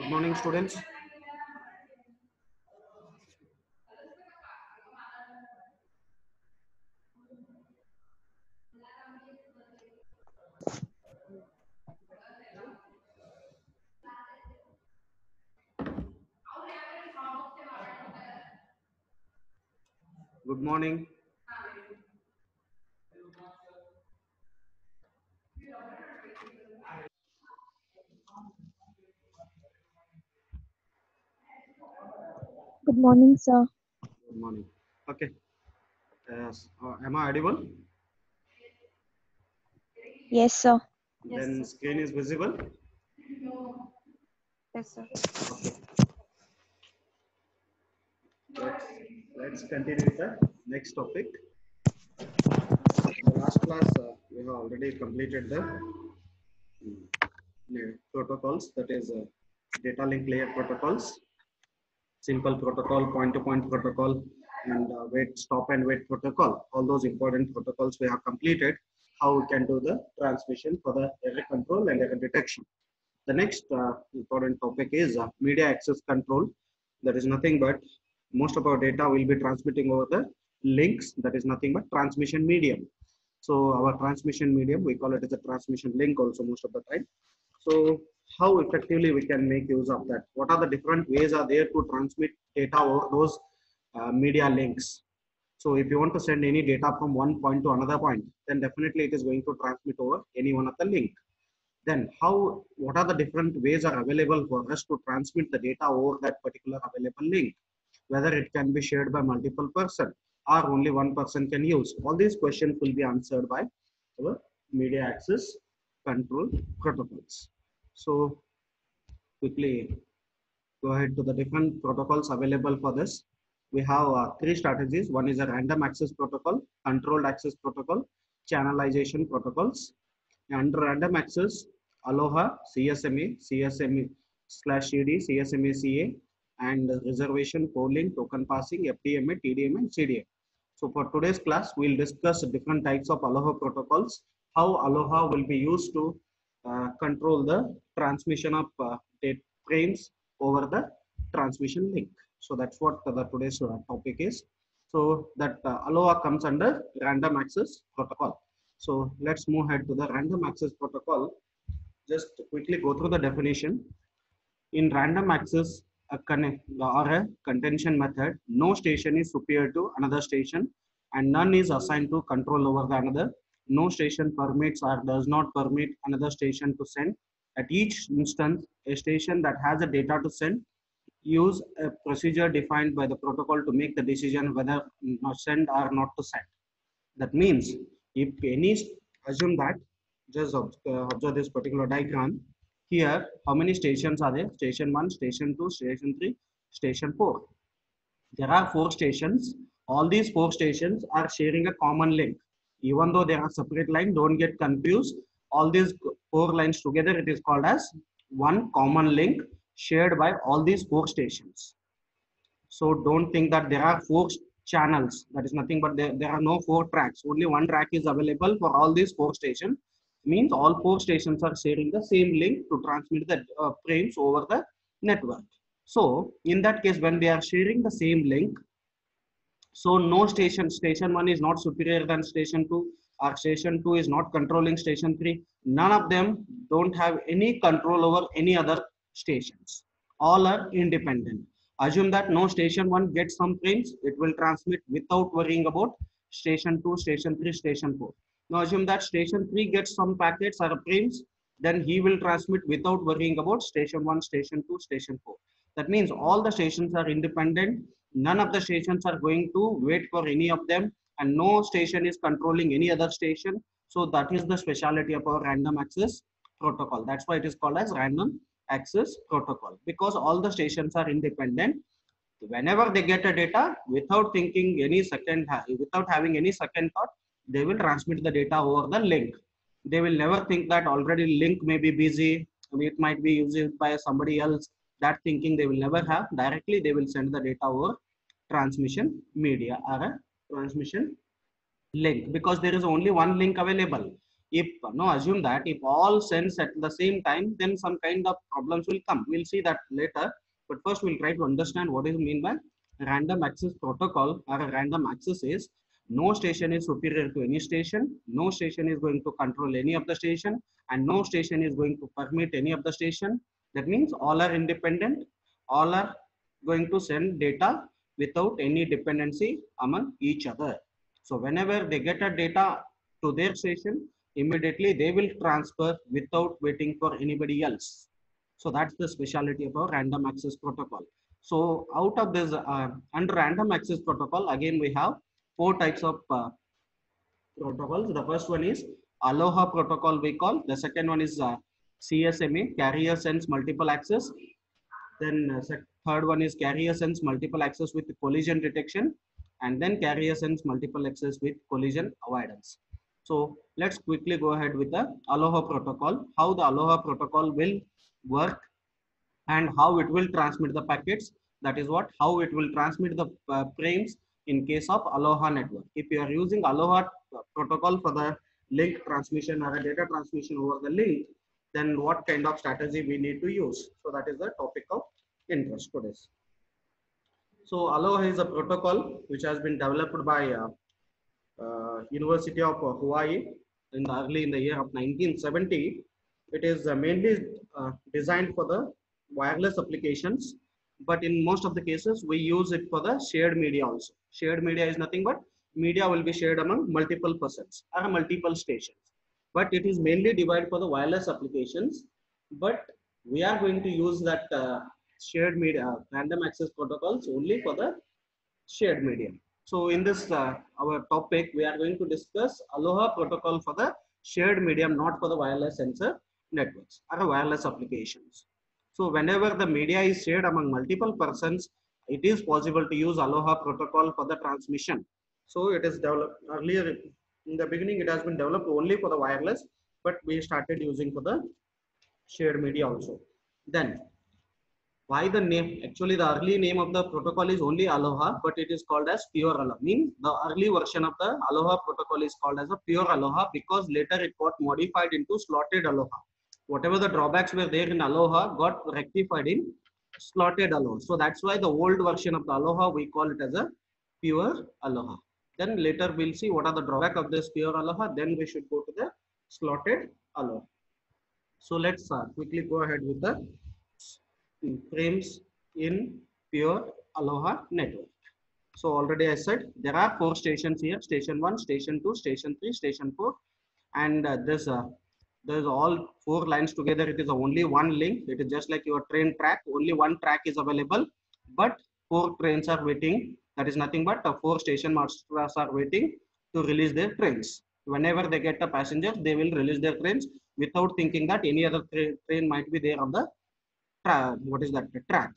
Good morning, students. Good morning. Good morning, sir. Good morning. Okay. Am I audible? Yes, sir. Then screen is visible. Yes, sir. Okay. Let's continue with the next topic. In the last class, we have already completed the protocols. That is data link layer protocols, simple protocol, point-to-point protocol, and wait, stop and wait protocol. All those important protocols we have completed. How we can do the transmission for the error control and error detection. The next important topic is media access control. That is nothing but most of our data will be transmitting over the links. That is nothing but transmission medium. So our transmission medium, we call it as a transmission link also most of the time. So how effectively we can make use of that? What are the different ways are there to transmit data over those media links? So if you want to send any data from one point to another point, then definitely it is going to transmit over any one of the link. Then what are the different ways are available for us to transmit the data over that particular available link? Whether it can be shared by multiple person or only one person can use. All these questions will be answered by our media access control protocols. So quickly go ahead to the different protocols available for this. We have three strategies. One is a random access protocol, controlled access protocol, channelization protocols. Under random access, Aloha, CSMA, CSMA/CD, CSMA/CA, and reservation, polling, token passing, FDMA, TDMA, and CDMA. So for today's class, we'll discuss different types of Aloha protocols, how Aloha will be used to control the transmission of data frames over the transmission link. So that's what the today's topic is. So that Aloha comes under random access protocol. So let's move ahead to the random access protocol. Just quickly go through the definition. In random access or a contention method, no station is superior to another station and none is assigned to control over the another. No station permits or does not permit another station to send. At each instance, a station that has a data to send use a procedure defined by the protocol to make the decision whether to send or not to send. That means if assume that, just observe this particular diagram. Here, how many stations are there? Station 1, station 2, station 3, station 4. There are 4 stations. All these 4 stations are sharing a common link. Even though they are separate lines, don't get confused. All these 4 lines together, it is called as one common link shared by all these 4 stations. So don't think that there are 4 channels. That is nothing but there are no 4 tracks. Only one track is available for all these 4 stations. Means all 4 stations are sharing the same link to transmit the frames over the network. So in that case, when they are sharing the same link, so no station 1 is not superior than station 2, or station 2 is not controlling station 3. None of them don't have any control over any other stations. All are independent. Assume that no station 1 gets some frames, it will transmit without worrying about station 2, station 3, station 4. Now assume that station 3 gets some packets or frames, then he will transmit without worrying about station 1, station 2, station 4. That means all the stations are independent. None of the stations are going to wait for any of them, and no station is controlling any other station. So that is the speciality of our random access protocol. That's why it is called as random access protocol, because all the stations are independent. Whenever they get a data, without thinking any second, without having any second thought, they will transmit the data over the link. They will never think that already link may be busy, it might be used by somebody else. That thinking they will never have. Directly they will send the data over transmission media or a transmission link, because there is only one link available. if no, assume that if all sends at the same time, then some kind of problems will come. We'll see that later. But first, we'll try to understand what is mean by random access protocol. Or a random access is no station is superior to any station. No station is going to control any of the station, and no station is going to permit any of the station. That means all are independent. All are going to send data without any dependency among each other. So whenever they get a data to their station, immediately they will transfer without waiting for anybody else. So that's the speciality of our random access protocol. So out of this, under random access protocol, again we have four types of protocols. The first one is Aloha protocol we call. The second one is CSMA, carrier sense multiple access. Then third one is carrier sense multiple access with collision detection, and then carrier sense multiple access with collision avoidance. So let's quickly go ahead with the Aloha protocol, how the Aloha protocol will work and how it will transmit the packets. That is what, how it will transmit the frames in case of Aloha network. If you are using Aloha protocol for the link transmission or a data transmission over the link, then what kind of strategy we need to use. So that is the topic of interest today. So Aloha is a protocol which has been developed by University of Hawaii in the year of 1970. It is mainly designed for the wireless applications, but in most of the cases we use it for the shared media also. Shared media is nothing but media will be shared among multiple persons or multiple stations, but it is mainly divided for the wireless applications. But we are going to use that shared media random access protocols only for the shared medium. So in this our topic, we are going to discuss Aloha protocol for the shared medium, not for the wireless sensor networks or wireless applications. So whenever the media is shared among multiple persons, it is possible to use Aloha protocol for the transmission. So it is developed earlier in the beginning. It has been developed only for the wireless, but we started using for the shared media also. Then why the name? Actually, the early name of the protocol is only Aloha, but it is called as pure Aloha. Means the early version of the Aloha protocol is called as a pure Aloha because later it got modified into slotted Aloha. Whatever the drawbacks were there in Aloha got rectified in slotted Aloha. So that's why the old version of the Aloha, we call it as a pure Aloha. Then later we'll see what are the drawbacks of this pure Aloha. Then we should go to the slotted Aloha. So let's quickly go ahead with the frames in pure Aloha network. So already I said there are 4 stations here: station 1, station 2, station 3, station 4, and there's all 4 lines together. It is only one link. It is just like your train track. Only one track is available, but 4 trains are waiting. That is nothing but 4 station masters are waiting to release their trains. Whenever they get a passenger, they will release their trains without thinking that any other train might be there on the what is that? The track.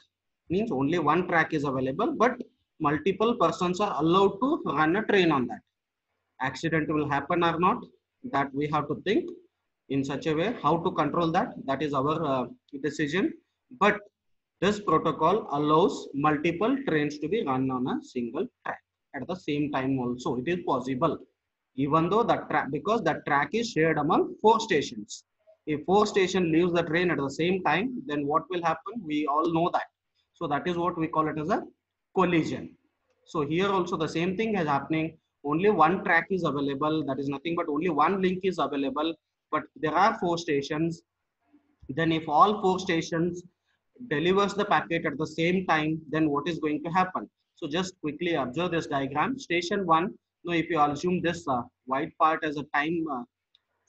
Means only one track is available, but multiple persons are allowed to run a train on that. Accident will happen or not, that we have to think in such a way. How to control that? That is our decision. But this protocol allows multiple trains to be run on a single track at the same time also. It is possible, even though the track, because the track is shared among 4 stations. If 4 stations leaves the train at the same time, then what will happen? We all know that. So that is what we call it as a collision. So here also the same thing is happening. Only one track is available. That is nothing but only one link is available. But there are 4 stations. Then if all 4 stations delivers the packet at the same time, then what is going to happen? So just quickly observe this diagram. Station 1, now if you assume this white part as a time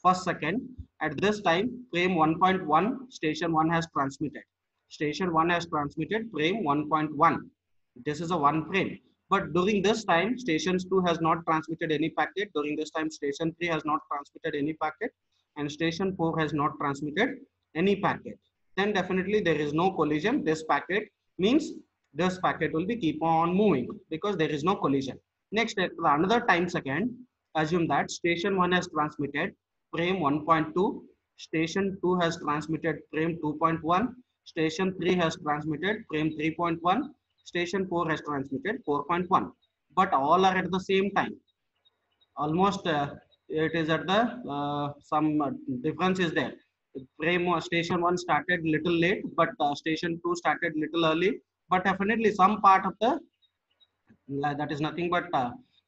first second, at this time frame 1.1 station 1 has transmitted. Station 1 has transmitted frame 1.1. This is a 1 frame. But during this time, station 2 has not transmitted any packet. During this time, station 3 has not transmitted any packet, and station 4 has not transmitted any packet. Then definitely there is no collision. This packet means this packet will be keep on moving because there is no collision. Next, at another time second, assume that station 1 has transmitted frame 1.2, station 2 has transmitted frame 2.1, station 3 has transmitted frame 3.1, station 4 has transmitted 4.1, but all are at the same time. Almost it is at the some difference is there. Frame station 1 started little late, but station 2 started little early. But definitely some part of the that is nothing but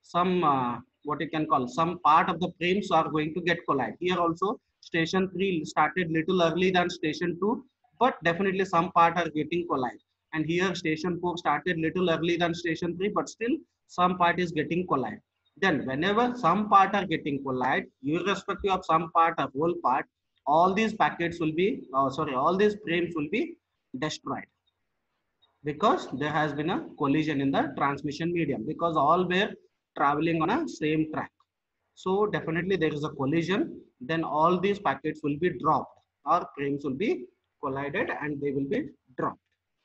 some what you can call some part of the frames are going to get collide. Here also station 3 started little early than station 2, but definitely some part are getting collide. And here station 4 started little early than station 3, but still some part is getting collide. Then whenever some part are getting collide, irrespective of some part or whole part, all these packets will be, all these frames will be destroyed, because there has been a collision in the transmission medium, because all were traveling on a same track. So definitely there is a collision, then all these packets will be dropped, or frames will be collided and they will be dropped.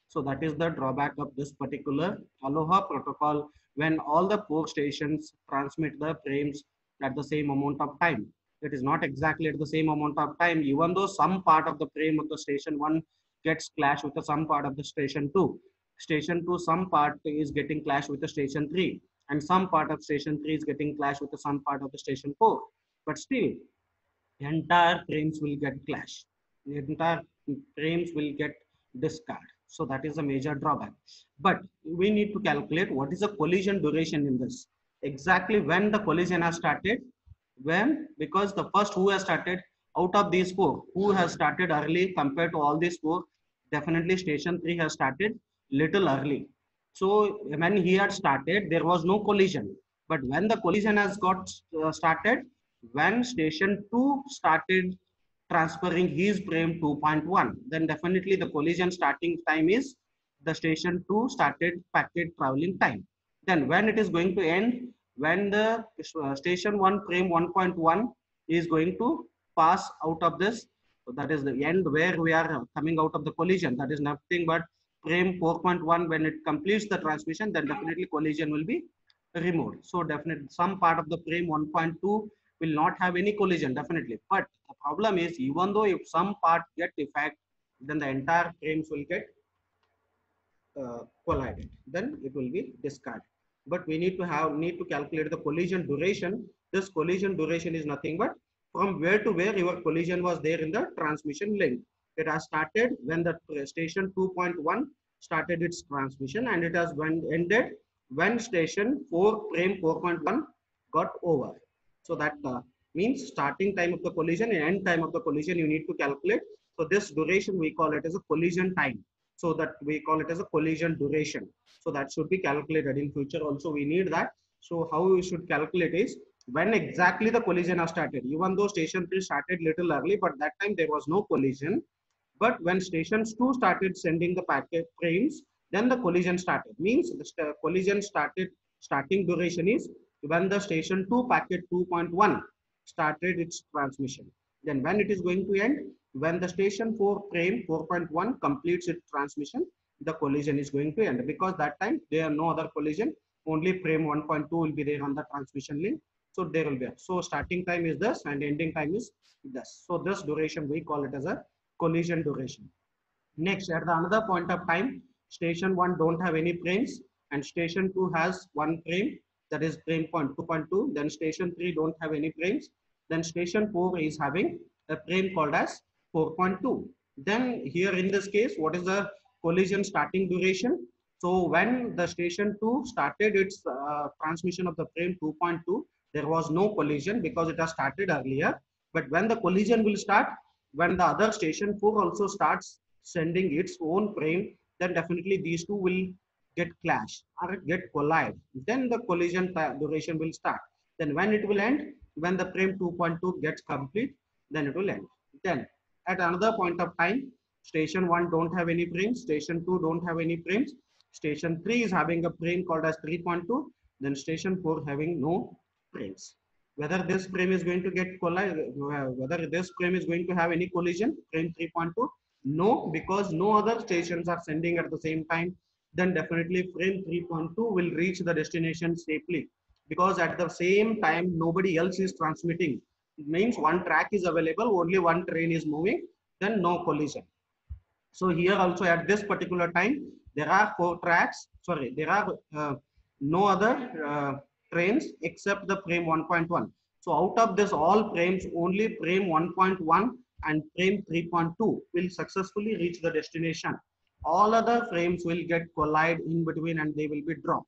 So that is the drawback of this particular Aloha protocol, when all the four stations transmit the frames at the same amount of time. It is not exactly at the same amount of time, even though some part of the frame of the station 1 gets clash with the some part of the station 2. Station 2 some part is getting clash with the station 3, and some part of station 3 is getting clash with the some part of the station 4. But still entire frames will get clash, the entire frames will get discard. So that is a major drawback. But we need to calculate what is the collision duration in this, exactly when the collision has started. When, because the first who has started out of these four, who has started early compared to all these four, definitely station 3 has started little early. So when he had started, there was no collision. But when the collision has got started, when station 2 started transferring his frame 2.1, then definitely the collision starting time is the station 2 started packet traveling time. Then when it is going to end, when the station 1 frame 1.1 is going to pass out of this, so that is the end where we are coming out of the collision. That is nothing but frame 4.1. When it completes the transmission, then definitely collision will be removed. So definitely some part of the frame 1.2 will not have any collision, definitely. But the problem is, even though if some part get defect, then the entire frames will get collided, then it will be discarded. But we need to calculate the collision duration. This collision duration is nothing but from where to where your collision was there in the transmission link. It has started when the station 2.1 started its transmission, and it has ended when station 4 frame 4.1 got over. So that means starting time of the collision and end time of the collision you need to calculate. So this duration we call it as a collision time. So that we call it as a collision duration. So that should be calculated in future also, we need that. So how we should calculate is when exactly the collision has started. Even though station 3 started little early, but that time there was no collision. But when stations 2 started sending the packet frames, then the collision started. Means the collision starting duration is when the station 2 packet 2.1 started its transmission. Then when it is going to end, when the station 4 frame 4.1 completes its transmission, the collision is going to end, because that time there are no other collision, only frame 1.2 will be there on the transmission link. So there will be, so starting time is this and ending time is this. So this duration we call it as a collision duration. Next, at the another point of time, station 1 don't have any frames and station 2 has one frame, that is frame 2.2. Then station 3 don't have any frames. Then station 4 is having a frame called as 4.2. Then here in this case, what is the collision starting duration? So when the station 2 started its transmission of the frame 2.2, there was no collision because it has started earlier. But when the collision will start, when the other station 4 also starts sending its own frame, then definitely these two will get clash or get collide. Then the collision duration will start. Then when it will end, when the frame 2.2 gets complete, then it will end. Then at another point of time, station 1 don't have any frames, station 2 don't have any frames, station 3 is having a frame called as 3.2, then station 4 having no frames. Whether this frame is going to get collide, whether this frame is going to have any collision, frame 3.2, no, because no other stations are sending at the same time. Then definitely frame 3.2 will reach the destination safely, because at the same time nobody else is transmitting. It means one track is available, only one train is moving, then no collision. So here also at this particular time, there are 4 tracks, sorry, there are no other trains except the frame 1.1. So out of this all frames, only frame 1.1 and frame 3.2 will successfully reach the destination. All other frames will get collide in between and they will be dropped.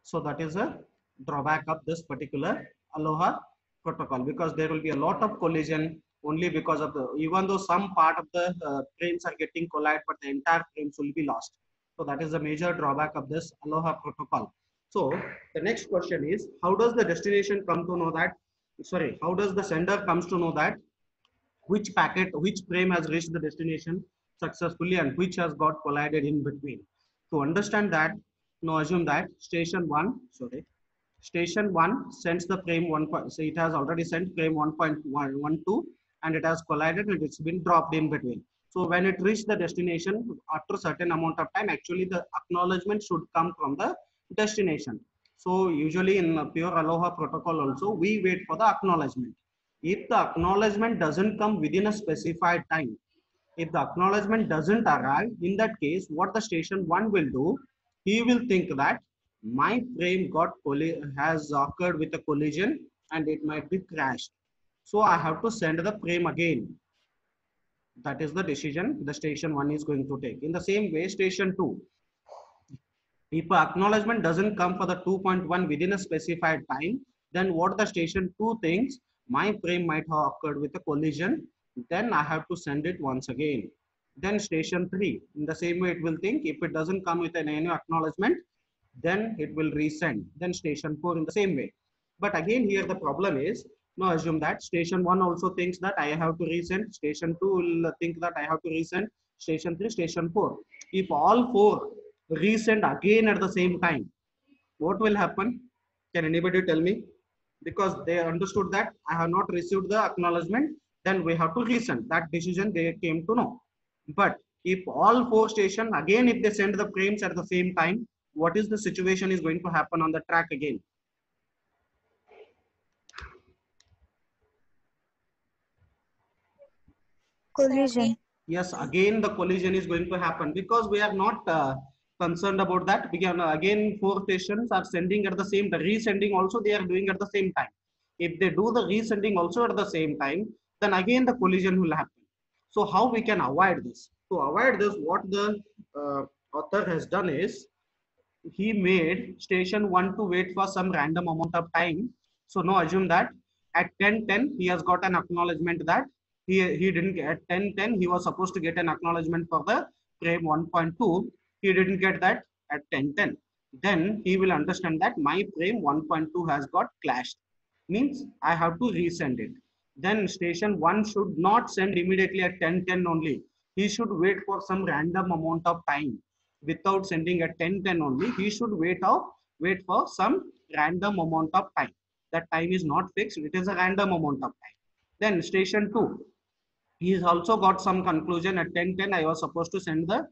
So that is a drawback of this particular Aloha protocol, because there will be a lot of collision only because of the, even though some part of the frames are getting collide, but the entire frames will be lost. So that is the major drawback of this Aloha protocol. So the next question is, how does the destination come to know that, sorry, how does the sender comes to know that which packet, which frame has reached the destination successfully and which has got collided in between? To understand that, now assume that station 1 sends the frame 1. So it has already sent frame 1.12 and it has collided and it's been dropped in between. So when it reached the destination after a certain amount of time, actually the acknowledgement should come from the destination. So usually in pure Aloha protocol also, we wait for the acknowledgement. If the acknowledgement doesn't come within a specified time, if the acknowledgement doesn't arrive, in that case, what the station 1 will do, he will think that my frame has occurred with a collision and it might be crashed. So I have to send the frame again. That is the decision the station 1 is going to take. In the same way, station 2, if acknowledgement doesn't come for the 2.1 within a specified time, then what the station 2 thinks, my frame might have occurred with a collision, then I have to send it once again. Then station 3, in the same way it will think, if it doesn't come with any acknowledgement, then it will resend. Then station 4 in the same way. But again here the problem is, now assume that station 1 also thinks that I have to resend, station 2 will think that I have to resend, station 3, station 4. If all 4 resend again at the same time, what will happen? Can anybody tell me? Because they understood that I have not received the acknowledgement, then we have to resend. That decision they came to know. But if all 4 stations again, if they send the frames at the same time, what is the situation is going to happen on the track again? Collision. Yes, again the collision is going to happen, because we are not concerned about that. Again 4 stations are sending at the same time, resending also they are doing at the same time. If they do the resending also at the same time, then again the collision will happen. So how we can avoid this? To avoid this, what the author has done is, he made station 1 to wait for some random amount of time. So now assume that at 10:10 he has got an acknowledgement that he didn't get, at 10:10 he was supposed to get an acknowledgement for the frame 1.2. He didn't get that at 10:10. Then he will understand that my frame 1.2 has got clashed. Means I have to resend it. Then station 1 should not send immediately at 10:10 only. He should wait for some random amount of time. Without sending at 10:10 only, he should wait for some random amount of time. That time is not fixed, it is a random amount of time. Then station 2, he's also got some conclusion at 10:10 I was supposed to send the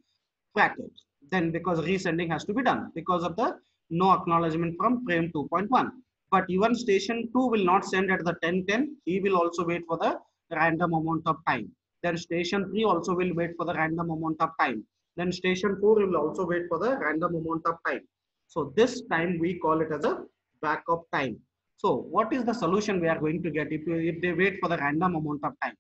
packet. Then because resending has to be done because of the no acknowledgement from frame 2.1. But even station 2 will not send at the 10:10. He will also wait for the random amount of time. Then station 3 also will wait for the random amount of time. Then station 4 will also wait for the random amount of time. So this time we call it as a backup time. So what is the solution we are going to get if they wait for the random amount of time?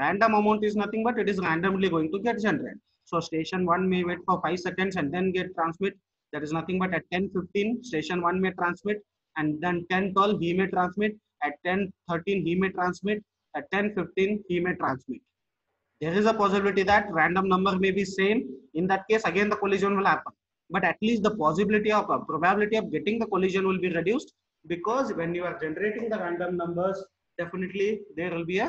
Random amount is nothing but it is randomly going to get generated. So station 1 may wait for 5 seconds and then get transmit. That is nothing but at 10:15 station 1 may transmit, and then 10:12 he may transmit, at 10:13 he may transmit, at 10:15 he may transmit. There is a possibility that random number may be same. In that case again the collision will happen. But at least the possibility of probability of getting the collision will be reduced, because when you are generating the random numbers, definitely there will be a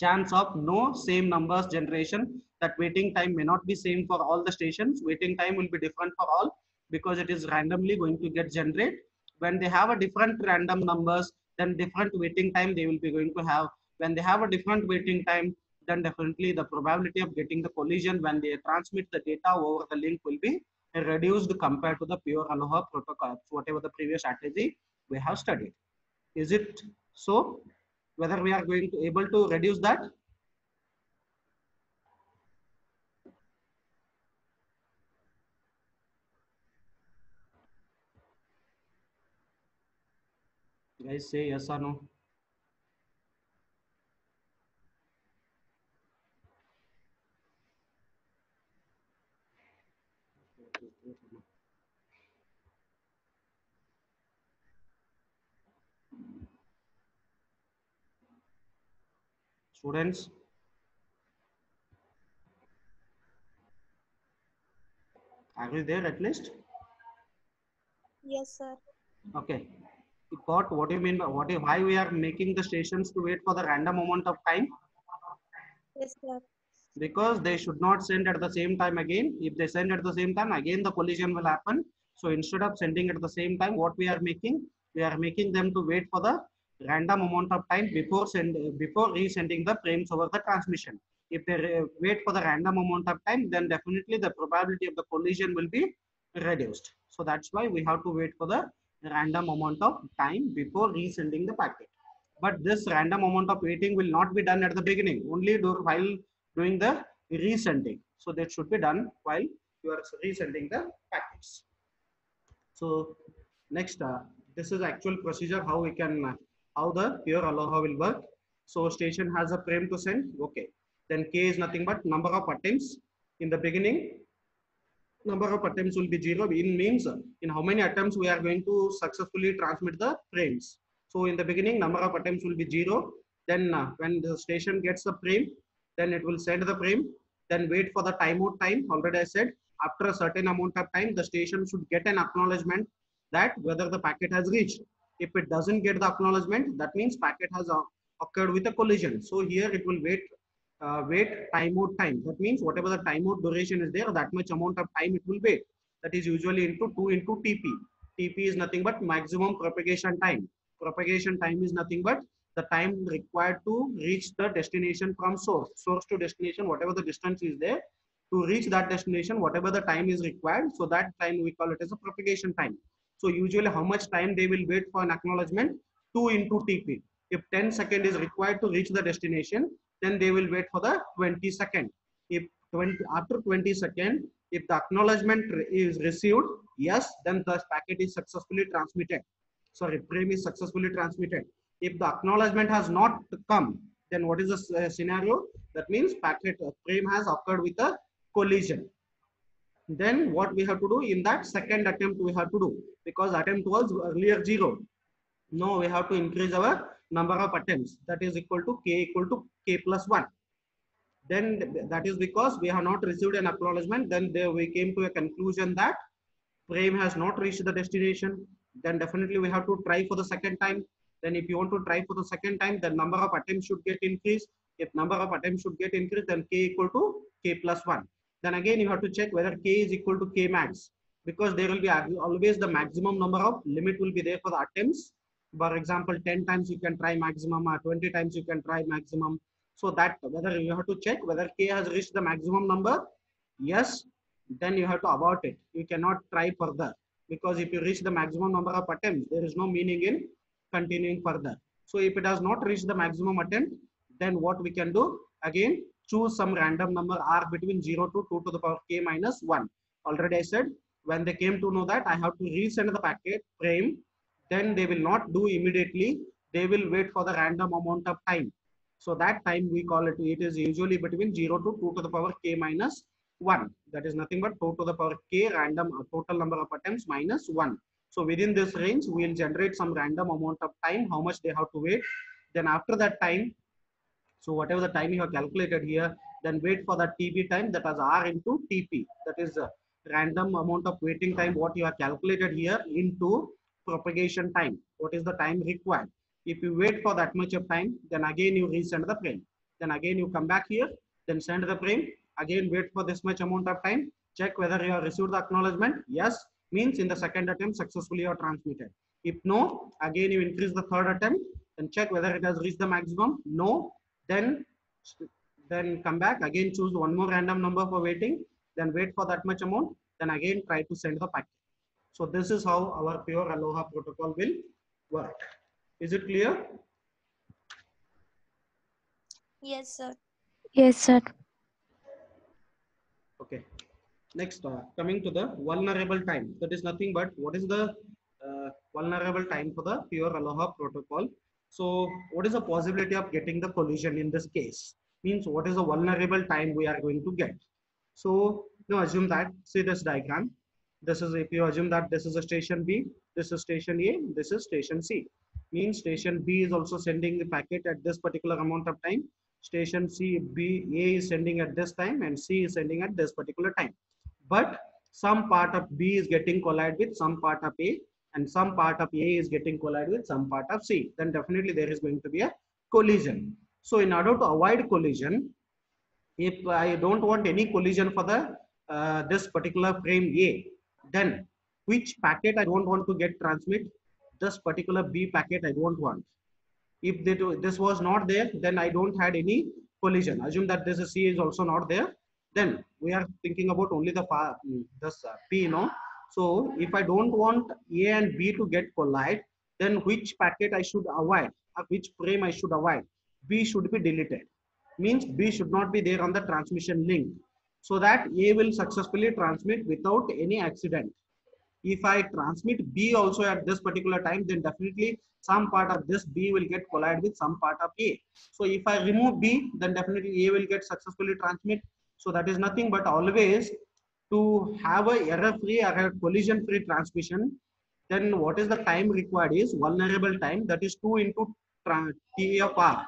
chance of no same numbers generation. That waiting time may not be same for all the stations. Waiting time will be different for all, because it is randomly going to get generated. When they have a different random numbers, then different waiting time they will be going to have. When they have a different waiting time, then definitely the probability of getting the collision when they transmit the data over the link will be reduced compared to the pure Aloha protocol, whatever the previous strategy we have studied. Is it so? Whether we are going to able to reduce that? Guys say yes or no. Students, are you there at least? Yes, sir. Okay. You got what you mean by why we are making the stations to wait for the random amount of time? Yes, sir. Because they should not send at the same time again. If they send at the same time, again the collision will happen. So instead of sending at the same time, what we are making? We are making them to wait for the random amount of time before resending the frames over the transmission. If they wait for the random amount of time, then definitely the probability of the collision will be reduced. So that's why we have to wait for the random amount of time before resending the packet. But this random amount of waiting will not be done at the beginning, only while doing the resending. So that should be done while you are resending the packets. So next, this is actual procedure how we can how the pure Aloha will work. So station has a frame to send. Okay. Then K is nothing but number of attempts. In the beginning, number of attempts will be 0. In means in how many attempts we are going to successfully transmit the frames. So in the beginning, number of attempts will be 0. Then when the station gets the frame, then it will send the frame. Then wait for the timeout time. Already I said, after a certain amount of time, the station should get an acknowledgement that whether the packet has reached. If it doesn't get the acknowledgement, that means packet has occurred with a collision. So here it will wait timeout time. That means whatever the timeout duration is there, that much amount of time it will wait. That is usually into 2 into TP. TP is nothing but maximum propagation time. Propagation time is nothing but the time required to reach the destination from source to destination, whatever the distance is there. To reach that destination, whatever the time is required, so that time we call it as a propagation time. So usually how much time they will wait for an acknowledgement? 2 into TP. If 10 seconds is required to reach the destination, then they will wait for the 20 second. If 20 after 20 second, if the acknowledgement is received, yes, then the packet is successfully transmitted. Sorry, frame is successfully transmitted. If the acknowledgement has not come, then what is the scenario? That means packet frame has occurred with a collision. Then what we have to do in that second attempt we have to do, because attempt was earlier 0. Now we have to increase our number of attempts, that is equal to k plus 1. Then that is because we have not received an acknowledgement. Then there we came to a conclusion that frame has not reached the destination. Then definitely we have to try for the second time. Then if you want to try for the second time, the number of attempts should get increased. If number of attempts should get increased, then k equal to k plus 1. Then again you have to check whether k is equal to k max, because there will be always the maximum number of limit will be there for the attempts. For example, 10 times you can try maximum, or 20 times you can try maximum. So that whether you have to check whether k has reached the maximum number. Yes, then you have to abort it. You cannot try further, because if you reach the maximum number of attempts, there is no meaning in continuing further. So if it has not reached the maximum attempt, then what we can do, again choose some random number r between 0 to 2 to the power k minus 1. Already I said, when they came to know that I have to resend the packet frame, then they will not do immediately. They will wait for the random amount of time. So that time we call it is usually between 0 to 2 to the power k minus 1. That is nothing but 2 to the power k random total number of attempts minus 1. So within this range, we will generate some random amount of time, how much they have to wait. Then after that time, so whatever the time you have calculated here, then wait for the TP time, that is R into TP. That is a random amount of waiting time, what you have calculated here into propagation time. What is the time required? If you wait for that much of time, then again you resend the frame. Then again you come back here, then send the frame. Again wait for this much amount of time. Check whether you have received the acknowledgement. Yes, means in the second attempt successfully you are transmitted. If no, again you increase the third attempt, then check whether it has reached the maximum. No, then come back, again choose one more random number for waiting, then wait for that much amount, then again try to send the packet. So this is how our pure Aloha protocol will work. Is it clear? Yes, sir. Yes, sir. Okay. Next, coming to the vulnerable time. That is nothing but what is the vulnerable time for the pure Aloha protocol. So what is the possibility of getting the collision in this case? Means what is the vulnerable time we are going to get? So Now assume that, see this diagram. This is, if you assume that this is a station B, this is station A, this is station C. Means station B is also sending the packet at this particular amount of time. Station C, B, A is sending at this time and C is sending at this particular time. But some part of B is getting collide with some part of A and some part of A is getting collide with some part of C. Then definitely there is going to be a collision. So in order to avoid collision, if I don't want any collision for the this particular frame A, then which packet I don't want to get transmit? This particular B packet I don't want. If this was not there, then I don't had any collision. Assume that this C is also not there. Then we are thinking about only the this P, no. So if I don't want A and B to get collide, then which packet I should avoid, or which frame I should avoid? B should be deleted. Means B should not be there on the transmission link, so that A will successfully transmit without any accident. If I transmit B also at this particular time, then definitely some part of this B will get collide with some part of A. So if I remove B, then definitely A will get successfully transmit. So that is nothing but always to have a error-free or a collision-free transmission. Then what is the time required is vulnerable time, that is 2 into TFR.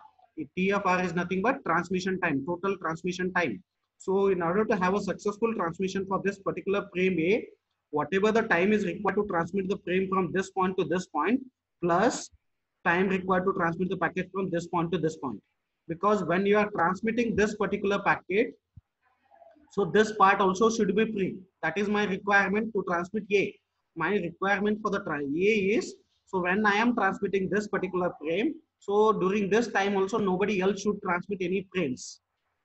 TFR is nothing but transmission time, total transmission time. So in order to have a successful transmission for this particular frame A, whatever the time is required to transmit the frame from this point to this point, plus time required to transmit the packet from this point to this point. Because when you are transmitting this particular packet, so this part also should be free. That is my requirement to transmit A. My requirement for the A is, so when I am transmitting this particular frame, so during this time also nobody else should transmit any frames.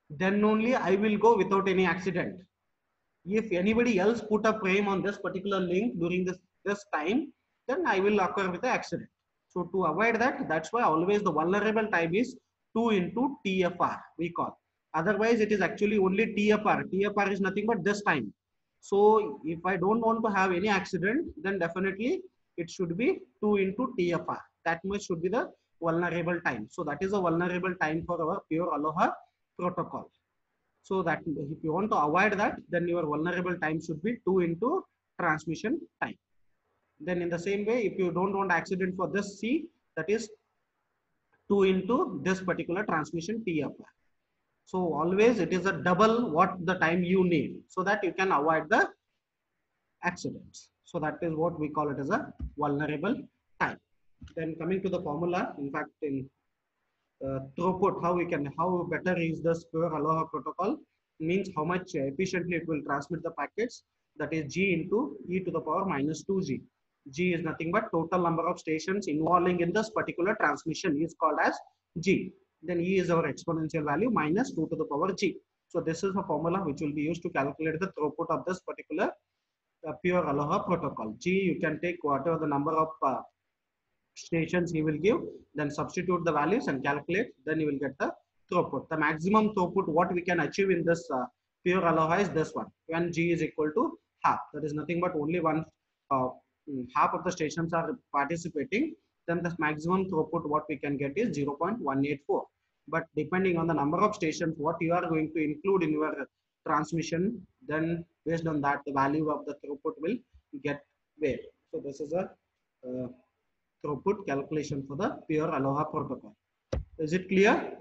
Then only I will go without any accident. If anybody else put a frame on this particular link during this time, then I will occur with the accident. So to avoid that, that's why always the vulnerable time is 2 into TFR we call. Otherwise it is actually only TFR. TFR is nothing but this time. So if I don't want to have any accident, then definitely it should be 2 into TFR. That much should be the vulnerable time. So that is a vulnerable time for our pure Aloha protocol. So that if you want to avoid that, then your vulnerable time should be 2 into transmission time. Then in the same way, if you don't want accident for this C, that is 2 into this particular transmission TFR. So always it is a double what the time you need, so that you can avoid the accidents. So that is what we call it as a vulnerable time. Then coming to the formula, in fact in throughput, how better is this pure Aloha protocol, means how much efficiently it will transmit the packets, that is G into e to the power minus 2G. G is nothing but total number of stations involving in this particular transmission is called as G. Then E is our exponential value minus 2 to the power G. So this is a formula which will be used to calculate the throughput of this particular pure Aloha protocol. G, you can take whatever the number of stations he will give, then substitute the values and calculate, then you will get the throughput. The maximum throughput what we can achieve in this pure Aloha is this one, when G is equal to half. That is nothing but only half of the stations are participating, then the maximum throughput what we can get is 0.184. But depending on the number of stations what you are going to include in your transmission, then based on that the value of the throughput will get varied. So this is a throughput calculation for the pure Aloha protocol. Is it clear?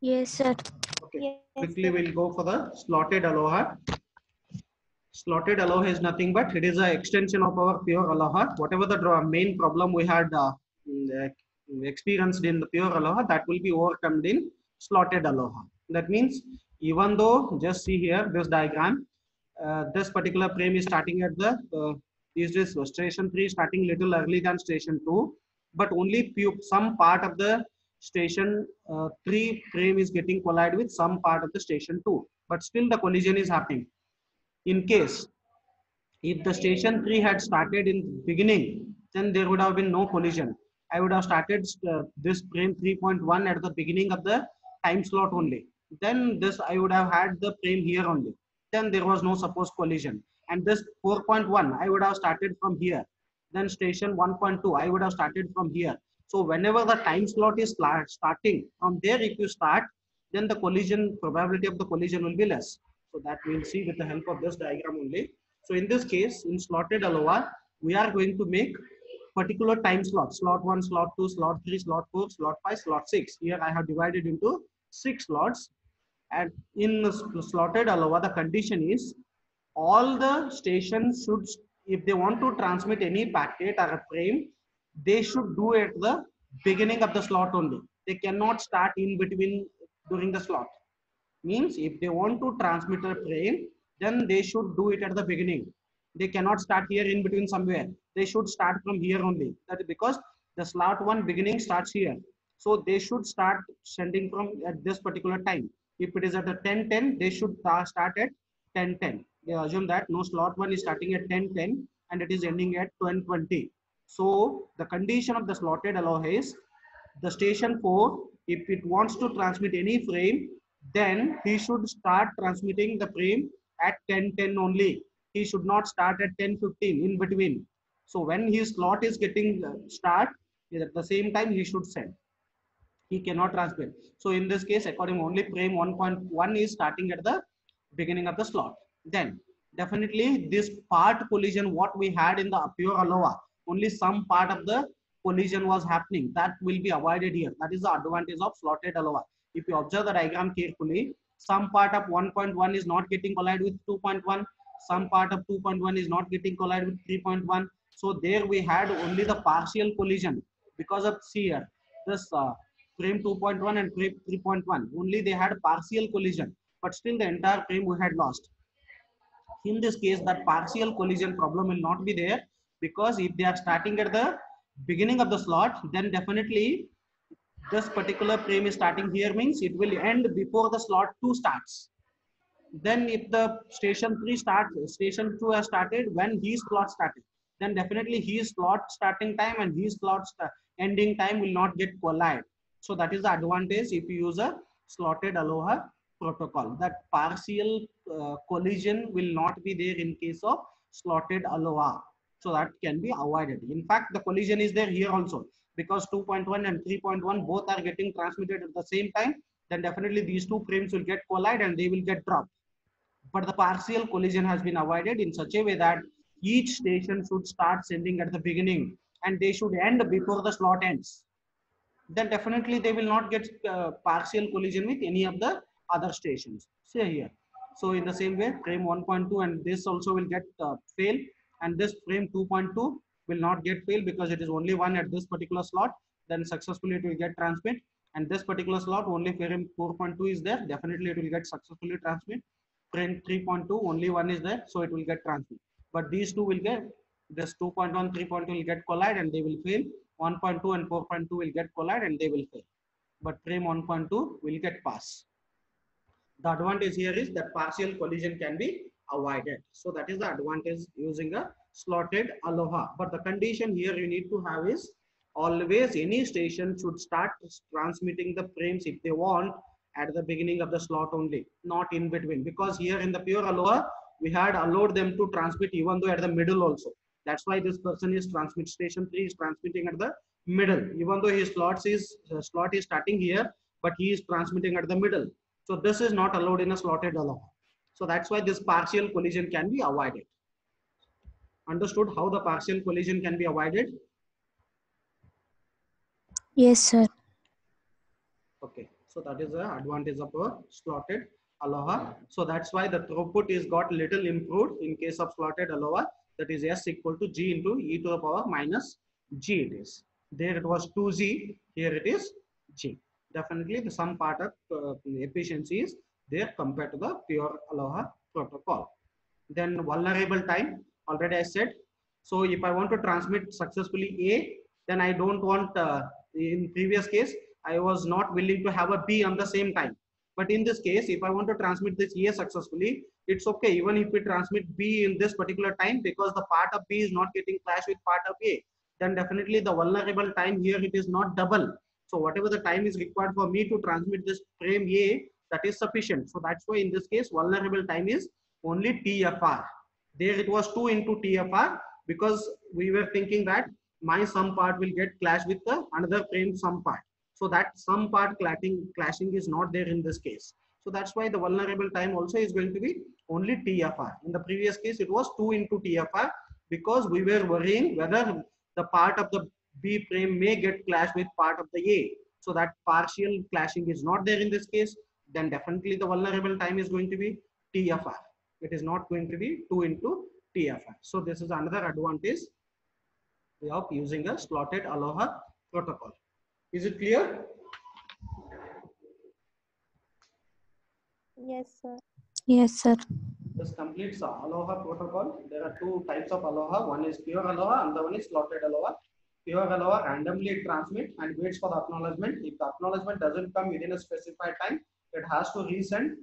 Yes, sir. Okay. Yes, Quickly sir. we'll go for the slotted Aloha. Slotted Aloha is nothing but it is an extension of our pure Aloha. Whatever the main problem we had experienced in the pure Aloha, that will be overcome in slotted Aloha. That means even though, just see here this diagram, this particular frame is starting at the is this station 3 starting little early than station 2, but only some part of the station 3 frame is getting collide with some part of the station 2, but still the collision is happening. In case if the station 3 had started in beginning, then there would have been no collision. I would have started this frame 3.1 at the beginning of the time slot only. Then this I would have had the frame here only. Then there was no supposed collision. And this 4.1 I would have started from here. Then station 1.2 I would have started from here. So whenever the time slot is starting from there, if you start, then the collision probability of the collision will be less. So that we'll see with the help of this diagram only. So in this case, in slotted ALOA, we are going to make particular time slot, slot 1, slot 2, slot 3, slot 4, slot 5, slot 6. Here I have divided into 6 slots. And in the slotted ALOA, the condition is all the stations should, if they want to transmit any packet or a frame, they should do it at the beginning of the slot only. They cannot start in between during the slot. Means if they want to transmit a frame, then they should do it at the beginning. They cannot start here in between somewhere. They should start from here only. That is because the slot 1 beginning starts here. So they should start sending from at this particular time. If it is at the 10:10, they should start at 10:10. They assume that no, slot 1 is starting at 10:10 and it is ending at 10:20. So the condition of the slotted ALOA is the station 4, if it wants to transmit any frame, then he should start transmitting the frame at 10:10 only. He should not start at 10:15 in between. So when his slot is getting start, at the same time he should send. He cannot transmit. So in this case, according only frame 1.1 is starting at the beginning of the slot. Then definitely this part collision what we had in the pure ALOA, only some part of the collision was happening, that will be avoided here. That is the advantage of slotted ALOA. If you observe the diagram carefully, some part of 1.1 is not getting collided with 2.1, some part of 2.1 is not getting collided with 3.1. So there we had only the partial collision because of here this frame 2.1 and frame 3.1, only they had partial collision, but still the entire frame we had lost. In this case, that partial collision problem will not be there, because if they are starting at the beginning of the slot, then definitely this particular frame is starting here, means it will end before the slot 2 starts. Then if the station 3 starts, station 2 has started when his slot started, then definitely his slot starting time and his slot ending time will not get collide. So that is the advantage if you use a slotted ALOA protocol, that partial collision will not be there in case of slotted ALOA. So that can be avoided. In fact, the collision is there here also, because 2.1 and 3.1 both are getting transmitted at the same time, then definitely these two frames will get collide and they will get dropped. But the partial collision has been avoided in such a way that each station should start sending at the beginning and they should end before the slot ends. Then definitely they will not get partial collision with any of the other stations. Say here. So in the same way, frame 1.2 and this also will get fail, and this frame 2.2 will not get fail because it is only one at this particular slot. Then successfully it will get transmit, and this particular slot only frame 4.2 is there. Definitely it will get successfully transmit. Frame 3.2 only one is there, so it will get transmit. But these two will get, this 2.1, 3.2 will get collide and they will fail. 1.2 and 4.2 will get collide and they will fail. But frame 1.2 will get pass. The advantage here is that partial collision can be avoided. So that is the advantage using a slotted ALOA. But the condition here you need to have is always any station should start transmitting the frames if they want at the beginning of the slot only, not in between. Because here in the pure ALOA, we had allowed them to transmit even though at the middle also. That's why this person is transmit, station 3 is transmitting at the middle, even though his slot is starting here, but he is transmitting at the middle. So this is not allowed in a slotted ALOA. So that's why this partial collision can be avoided. Understood how the partial collision can be avoided? Yes, sir. Okay, so that is the advantage of a slotted ALOA. So that's why the throughput is got little improved in case of slotted ALOA. That is S equal to G into e to the power minus G it is. There it was 2G, here it is G. Definitely the some part of efficiency is there compared to the pure ALOA protocol. Then vulnerable time, already I said. So if I want to transmit successfully A, then I don't want, in previous case, I was not willing to have a B on the same time. But in this case, if I want to transmit this A successfully, it's okay. Even if we transmit B in this particular time, because the part of B is not getting clashed with part of A, then definitely the vulnerable time here, it is not double. So whatever the time is required for me to transmit this frame A, that is sufficient. So that's why in this case, vulnerable time is only TFR. There it was 2 into TFR, because we were thinking that my some part will get clashed with the another frame some part. so that some part clashing is not there in this case. So that's why the vulnerable time also is going to be only TFR. In the previous case, it was 2 into TFR because we were worrying whether the part of the B frame may get clashed with part of the A. So that partial clashing is not there in this case. Then definitely the vulnerable time is going to be TFR. It is not going to be 2 into TFR. So this is another advantage of using a slotted Aloha protocol. Is it clear? Yes, sir. Yes, sir. This completes the Aloha protocol. There are two types of Aloha. One is pure Aloha and the one is slotted Aloha. Pure Aloha randomly transmit and waits for the acknowledgement. If the acknowledgement doesn't come within a specified time, it has to resend.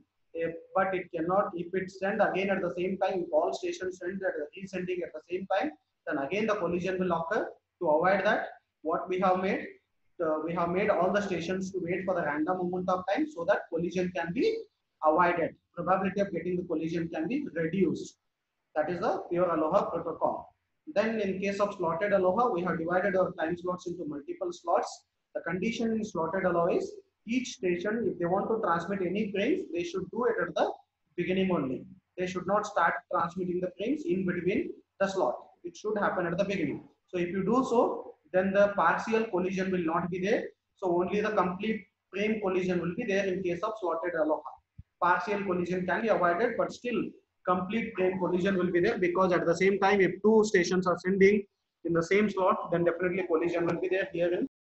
But it cannot, if it send again at the same time, if all stations send at the resending at the same time, then again the collision will occur. To avoid that, what we have made all the stations to wait for the random amount of time so that collision can be avoided. Probability of getting the collision can be reduced. That is the pure Aloha protocol. Then in case of slotted Aloha, we have divided our time slots into multiple slots. The condition in slotted Aloha is each station, if they want to transmit any frames, they should do it at the beginning only. They should not start transmitting the frames in between the slot. It should happen at the beginning. So if you do so, then the partial collision will not be there. So only the complete frame collision will be there in case of slotted Aloha. Partial collision can be avoided, but still complete frame collision will be there, because at the same time, if two stations are sending in the same slot, then definitely collision will be there here in